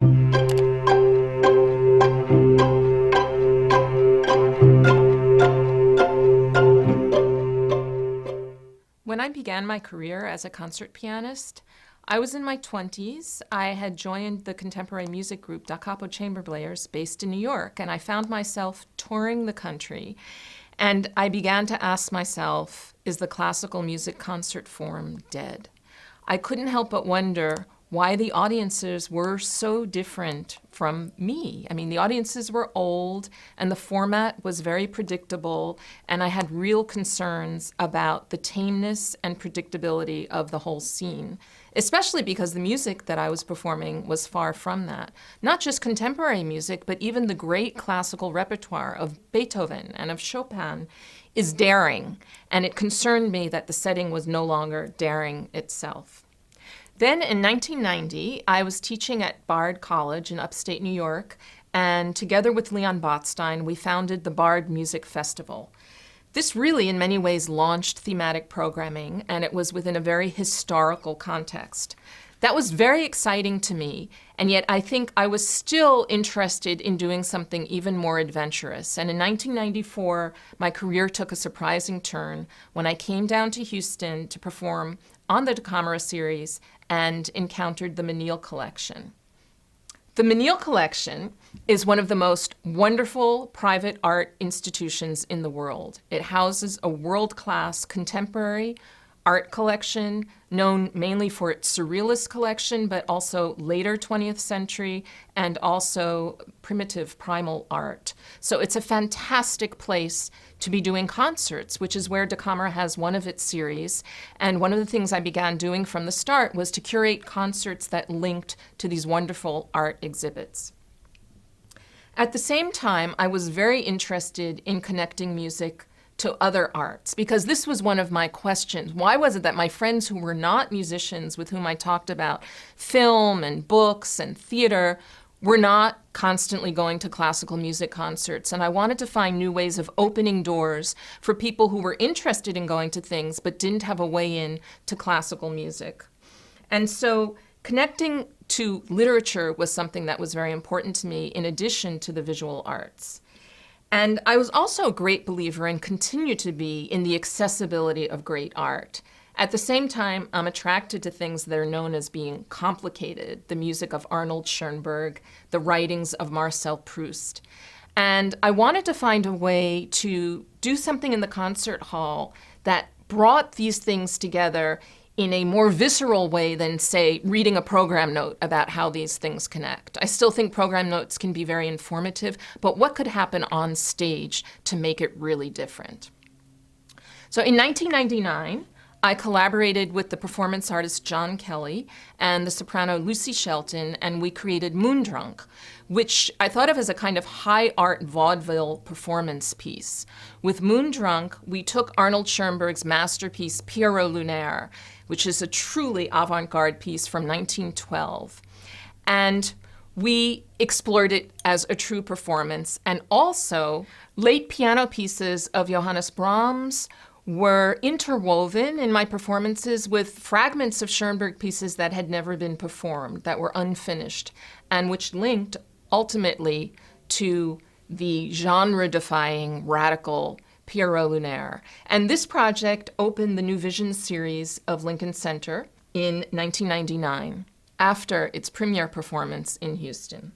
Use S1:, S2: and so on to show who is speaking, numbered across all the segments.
S1: When I began my career as a concert pianist, I was in my 20s. I had joined the contemporary music group Da Capo Chamber Players based in New York, and I found myself touring the country. And I began to ask myself, is the classical music concert form dead? I couldn't help but wonder why the audiences were so different from me. I mean, the audiences were old, and the format was very predictable, and I had real concerns about the tameness and predictability of the whole scene, especially because the music that I was performing was far from that. Not just contemporary music, but even the great classical repertoire of Beethoven and of Chopin is daring, and it concerned me that the setting was no longer daring itself. Then in 1990, I was teaching at Bard College in upstate New York, and together with Leon Botstein, we founded the Bard Music Festival. This really, in many ways, launched thematic programming, and it was within a very historical context. That was very exciting to me, and yet I think I was still interested in doing something even more adventurous. And in 1994, my career took a surprising turn when I came down to Houston to perform on the Da Camera series and encountered the Menil Collection. The Menil Collection is one of the most wonderful private art institutions in the world. It houses a world-class contemporary art collection known mainly for its surrealist collection, but also later 20th century and also primitive primal art. So it's a fantastic place to be doing concerts, which is where Da Camera has one of its series. And one of the things I began doing from the start was to curate concerts that linked to these wonderful art exhibits. At the same time, I was very interested in connecting music to other arts, because this was one of my questions. Why was it that my friends who were not musicians, with whom I talked about film and books and theater, were not constantly going to classical music concerts? And I wanted to find new ways of opening doors for people who were interested in going to things but didn't have a way in to classical music. And so connecting to literature was something that was very important to me, in addition to the visual arts. And I was also a great believer, and continue to be, in the accessibility of great art. At the same time, I'm attracted to things that are known as being complicated, the music of Arnold Schoenberg, the writings of Marcel Proust. And I wanted to find a way to do something in the concert hall that brought these things together in a more visceral way than, say, reading a program note about how these things connect. I still think program notes can be very informative, but what could happen on stage to make it really different? So in 1999, I collaborated with the performance artist John Kelly and the soprano Lucy Shelton, and we created Moondrunk, which I thought of as a kind of high art vaudeville performance piece. With Moondrunk, we took Arnold Schoenberg's masterpiece Pierrot Lunaire, which is a truly avant-garde piece from 1912. And we explored it as a true performance. And also, late piano pieces of Johannes Brahms were interwoven in my performances with fragments of Schoenberg pieces that had never been performed, that were unfinished, and which linked ultimately to the genre-defying radical Pierrot Lunaire. And this project opened the New Visions series of Lincoln Center in 1999, after its premiere performance in Houston.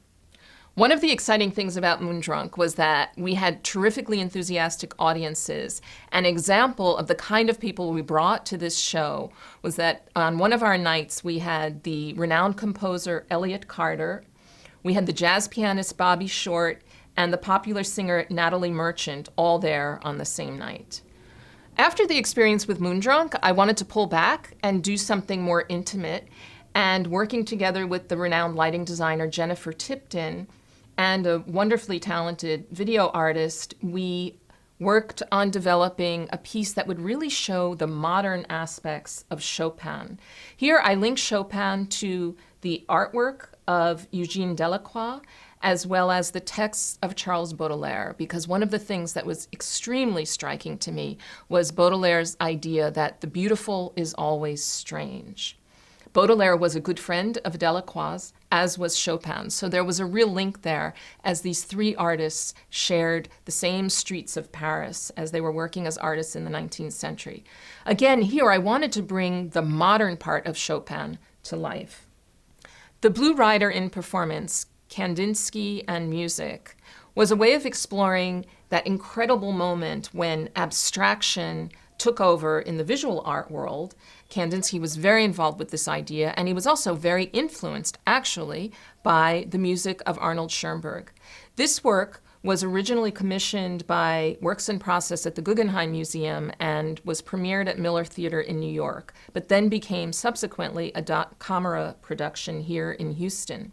S1: One of the exciting things about Moondrunk was that we had terrifically enthusiastic audiences. An example of the kind of people we brought to this show was that on one of our nights, we had the renowned composer Elliott Carter, we had the jazz pianist Bobby Short, and the popular singer Natalie Merchant, all there on the same night. After the experience with Moondrunk, I wanted to pull back and do something more intimate, and working together with the renowned lighting designer Jennifer Tipton and a wonderfully talented video artist, we worked on developing a piece that would really show the modern aspects of Chopin. Here I link Chopin to the artwork of Eugene Delacroix, as well as the texts of Charles Baudelaire, because one of the things that was extremely striking to me was Baudelaire's idea that the beautiful is always strange. Baudelaire was a good friend of Delacroix's, as was Chopin. So there was a real link there as these three artists shared the same streets of Paris as they were working as artists in the 19th century. Again, here I wanted to bring the modern part of Chopin to life. The Blue Rider in performance, Kandinsky and music, was a way of exploring that incredible moment when abstraction took over in the visual art world. Kandinsky was very involved with this idea, and he was also very influenced, actually, by the music of Arnold Schoenberg. This work was originally commissioned by Works in Process at the Guggenheim Museum and was premiered at Miller Theater in New York, but then became subsequently a da camera production here in Houston.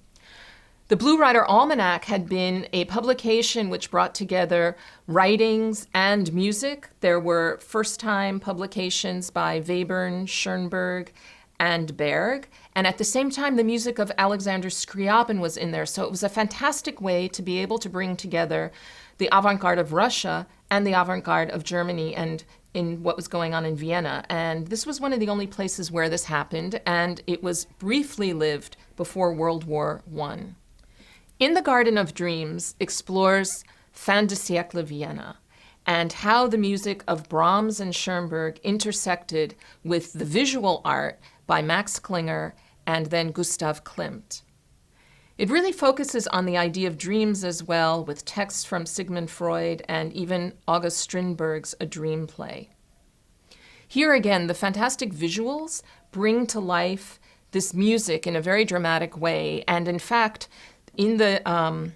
S1: The Blue Rider Almanac had been a publication which brought together writings and music. There were first-time publications by Webern, Schoenberg, and Berg. And at the same time, the music of Alexander Scriabin was in there. So it was a fantastic way to be able to bring together the avant-garde of Russia and the avant-garde of Germany and in what was going on in Vienna. And this was one of the only places where this happened, and it was briefly lived before World War I. In the Garden of Dreams explores fin de siècle Vienna and how the music of Brahms and Schoenberg intersected with the visual art by Max Klinger and then Gustav Klimt. It really focuses on the idea of dreams as well, with texts from Sigmund Freud and even August Strindberg's A Dream Play. Here again, the fantastic visuals bring to life this music in a very dramatic way, and in fact, in the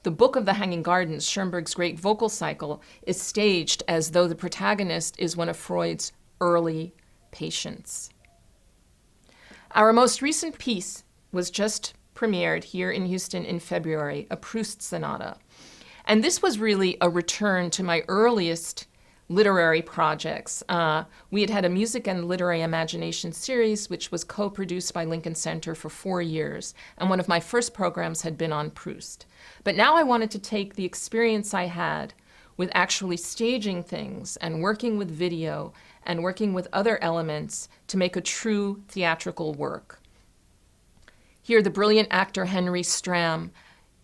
S1: Book of the Hanging Gardens, Schoenberg's great vocal cycle is staged as though the protagonist is one of Freud's early patients. Our most recent piece was just premiered here in Houston in February, a Proust Sonata. And this was really a return to my earliest literary projects. We had a Music and Literary Imagination series, which was co-produced by Lincoln Center for 4 years, and one of my first programs had been on Proust. But now I wanted to take the experience I had with actually staging things and working with video and working with other elements to make a true theatrical work. Here, the brilliant actor Henry Stram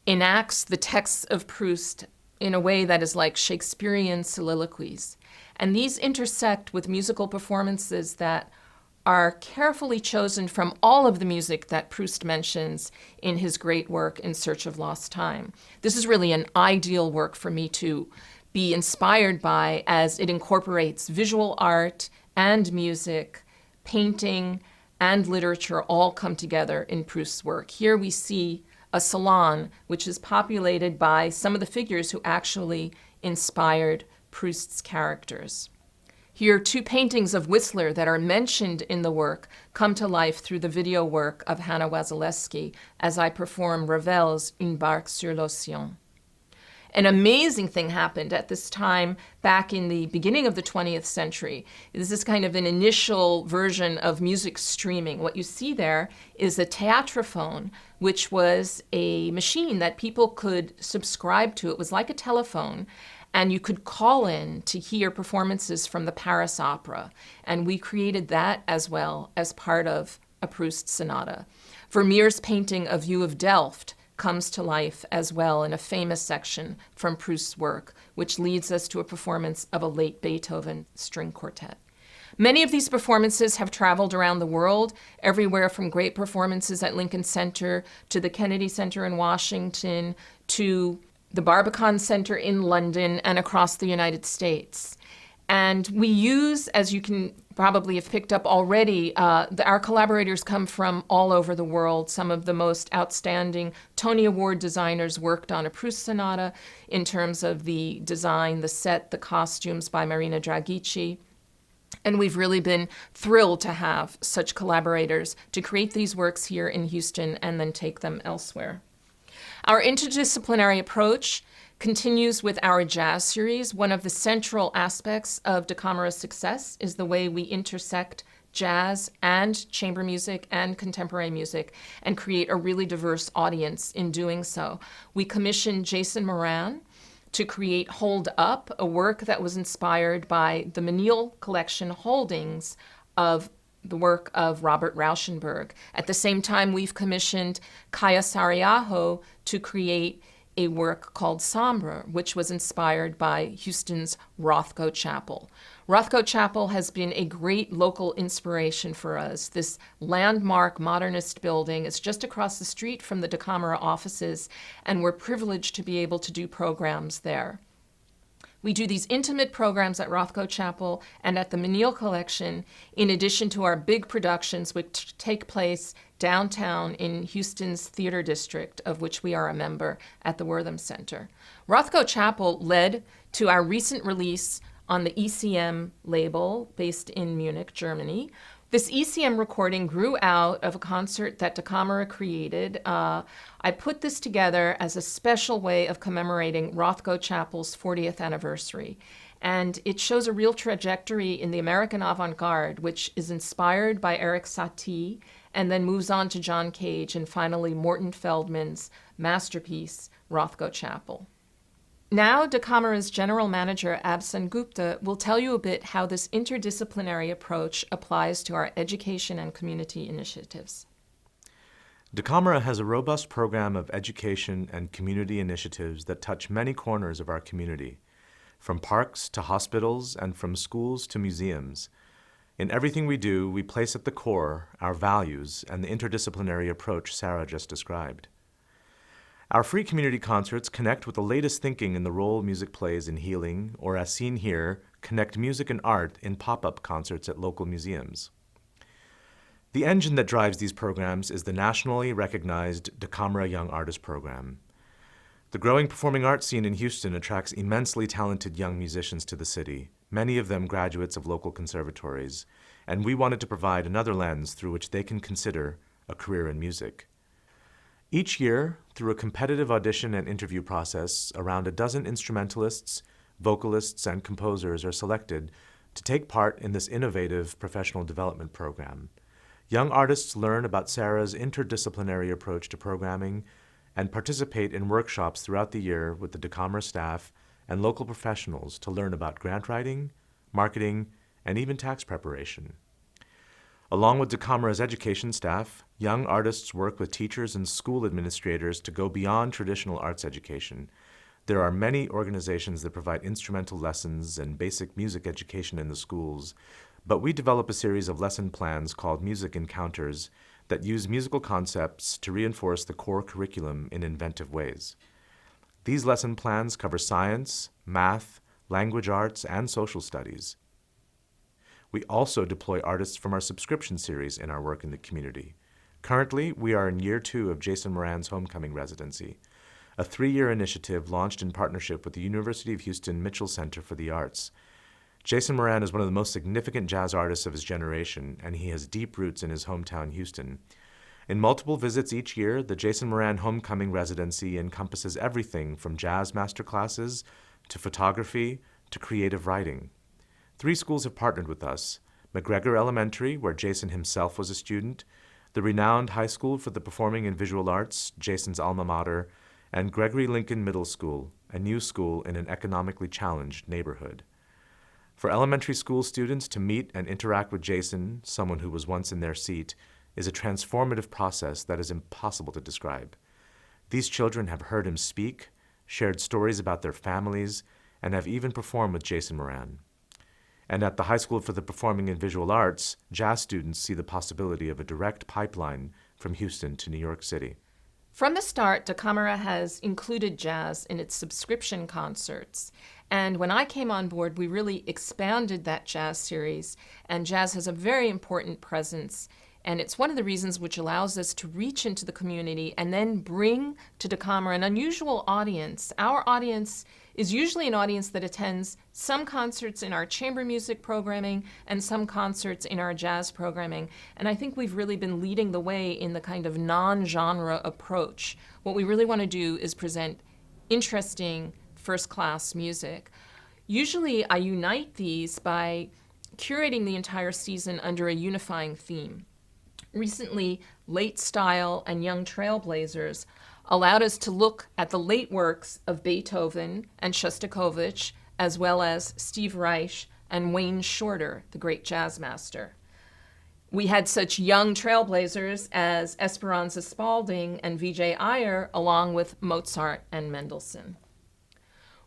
S1: enacts the texts of Proust in a way that is like Shakespearean soliloquies. And these intersect with musical performances that are carefully chosen from all of the music that Proust mentions in his great work In Search of Lost Time. This is really an ideal work for me to be inspired by, as it incorporates visual art and music, painting, and literature all come together in Proust's work. Here we see a salon which is populated by some of the figures who actually inspired Proust's characters. Here, 2 paintings of Whistler that are mentioned in the work come to life through the video work of Hannah Wasilewski as I perform Ravel's Une barque sur l'océan. An amazing thing happened at this time back in the beginning of the 20th century. This is kind of an initial version of music streaming. What you see there is a theatrophone, which was a machine that people could subscribe to. It was like a telephone, and you could call in to hear performances from the Paris Opera. And we created that as well as part of a Proust sonata. Vermeer's painting A View of Delft comes to life as well in a famous section from Proust's work, which leads us to a performance of a late Beethoven string quartet. Many of these performances have traveled around the world, everywhere from great performances at Lincoln Center to the Kennedy Center in Washington to the Barbican Center in London and across the United States. And we use, as you can probably have picked up already, our collaborators come from all over the world. Some of the most outstanding Tony Award designers worked on a Proust sonata in terms of the design, the set, the costumes by Marina Dragici. And we've really been thrilled to have such collaborators to create these works here in Houston and then take them elsewhere. Our interdisciplinary approach continues with our jazz series. One of the central aspects of Da Camera's success is the way we intersect jazz and chamber music and contemporary music and create a really diverse audience in doing so. We commissioned Jason Moran to create Hold Up, a work that was inspired by the Menil collection holdings of the work of Robert Rauschenberg. At the same time, we've commissioned Kaya Sariaho to create a work called Sombre, which was inspired by Houston's Rothko Chapel. Rothko Chapel has been a great local inspiration for us. This landmark modernist building is just across the street from the DeCamera offices, and we're privileged to be able to do programs there. We do these intimate programs at Rothko Chapel and at the Menil Collection, in addition to our big productions which take place downtown in Houston's theater district, of which we are a member at the Wortham Center. Rothko Chapel led to our recent release on the ECM label based in Munich, Germany. This ECM recording grew out of a concert that DeCamera created. I put this together as a special way of commemorating Rothko Chapel's 40th anniversary. And it shows a real trajectory in the American avant-garde, which is inspired by Eric Satie and then moves on to John Cage and finally Morton Feldman's masterpiece, Rothko Chapel. Now, DeCamera's General Manager, Abhijit Sengupta, will tell you a bit how this interdisciplinary approach applies to our education and community initiatives.
S2: DeCamera has a robust program of education and community initiatives that touch many corners of our community, from parks to hospitals and from schools to museums. In everything we do, we place at the core our values and the interdisciplinary approach Sarah just described. Our free community concerts connect with the latest thinking in the role music plays in healing, or as seen here, connect music and art in pop-up concerts at local museums. The engine that drives these programs is the nationally recognized DeCamera Young Artist Program. The growing performing arts scene in Houston attracts immensely talented young musicians to the city, many of them graduates of local conservatories, and we wanted to provide another lens through which they can consider a career in music. Each year, through a competitive audition and interview process, around a dozen instrumentalists, vocalists, and composers are selected to take part in this innovative professional development program. Young artists learn about Sarah's interdisciplinary approach to programming and participate in workshops throughout the year with the DeCamera staff and local professionals to learn about grant writing, marketing, and even tax preparation. Along with DeCamera's education staff, young artists work with teachers and school administrators to go beyond traditional arts education. There are many organizations that provide instrumental lessons and basic music education in the schools, but we develop a series of lesson plans called Music Encounters that use musical concepts to reinforce the core curriculum in inventive ways. These lesson plans cover science, math, language arts, and social studies. We also deploy artists from our subscription series in our work in the community. Currently, we are in year 2 of Jason Moran's Homecoming Residency, a 3-year initiative launched in partnership with the University of Houston Mitchell Center for the Arts. Jason Moran is one of the most significant jazz artists of his generation, and he has deep roots in his hometown, Houston. In multiple visits each year, the Jason Moran Homecoming Residency encompasses everything from jazz masterclasses to photography to creative writing. 3 schools have partnered with us: McGregor Elementary, where Jason himself was a student, the renowned High School for the Performing and Visual Arts, Jason's alma mater, and Gregory Lincoln Middle School, a new school in an economically challenged neighborhood. For elementary school students to meet and interact with Jason, someone who was once in their seat, is a transformative process that is impossible to describe. These children have heard him speak, shared stories about their families, and have even performed with Jason Moran. And at the High School for the Performing and Visual Arts, jazz students see the possibility of a direct pipeline from Houston to New York City.
S1: From the start, DeCamera has included jazz in its subscription concerts. And when I came on board, we really expanded that jazz series, and jazz has a very important presence. And it's one of the reasons which allows us to reach into the community and then bring to DeCamera an unusual audience. Our audience is usually an audience that attends some concerts in our chamber music programming and some concerts in our jazz programming. And I think we've really been leading the way in the kind of non-genre approach. What we really want to do is present interesting first-class music. Usually I unite these by curating the entire season under a unifying theme. Recently, Late Style and Young Trailblazers allowed us to look at the late works of Beethoven and Shostakovich, as well as Steve Reich and Wayne Shorter, the great jazz master. We had such young trailblazers as Esperanza Spalding and Vijay Iyer, along with Mozart and Mendelssohn.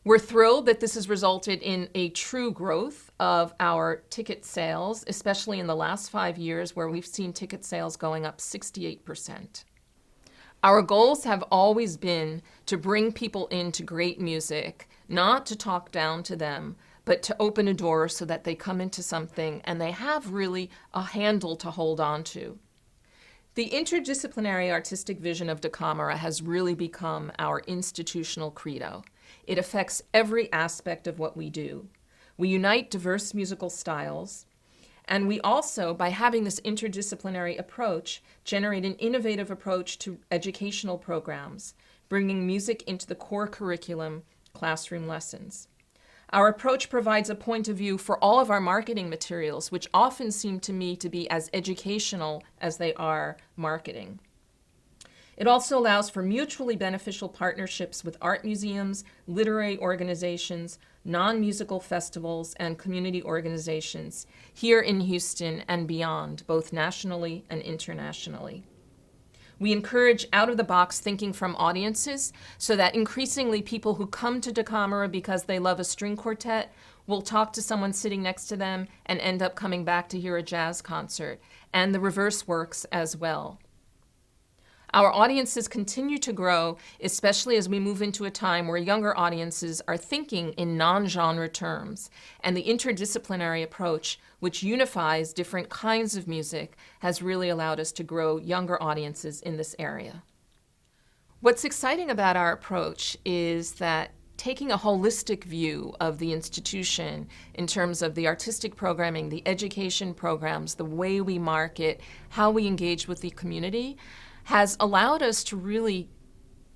S1: We're thrilled that this has resulted in a true growth of our ticket sales, especially in the last 5 years, where we've seen ticket sales going up 68%. Our goals have always been to bring people into great music, not to talk down to them, but to open a door so that they come into something and they have really a handle to hold on to. The interdisciplinary artistic vision of Da Camera has really become our institutional credo. It affects every aspect of what we do. We unite diverse musical styles, and we also, by having this interdisciplinary approach, generate an innovative approach to educational programs, bringing music into the core curriculum, classroom lessons. Our approach provides a point of view for all of our marketing materials, which often seem to me to be as educational as they are marketing. It also allows for mutually beneficial partnerships with art museums, literary organizations, non-musical festivals, and community organizations here in Houston and beyond, both nationally and internationally. We encourage out-of-the-box thinking from audiences so that increasingly people who come to Da Camera because they love a string quartet will talk to someone sitting next to them and end up coming back to hear a jazz concert, and the reverse works as well. Our audiences continue to grow, especially as we move into a time where younger audiences are thinking in non-genre terms, and the interdisciplinary approach, which unifies different kinds of music, has really allowed us to grow younger audiences in this area. What's exciting about our approach is that taking a holistic view of the institution in terms of the artistic programming, the education programs, the way we market, how we engage with the community, has allowed us to really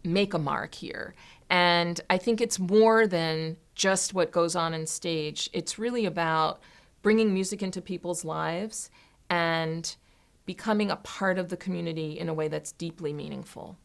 S1: make a mark here. And I think it's more than just what goes on in stage. It's really about bringing music into people's lives and becoming a part of the community in a way that's deeply meaningful.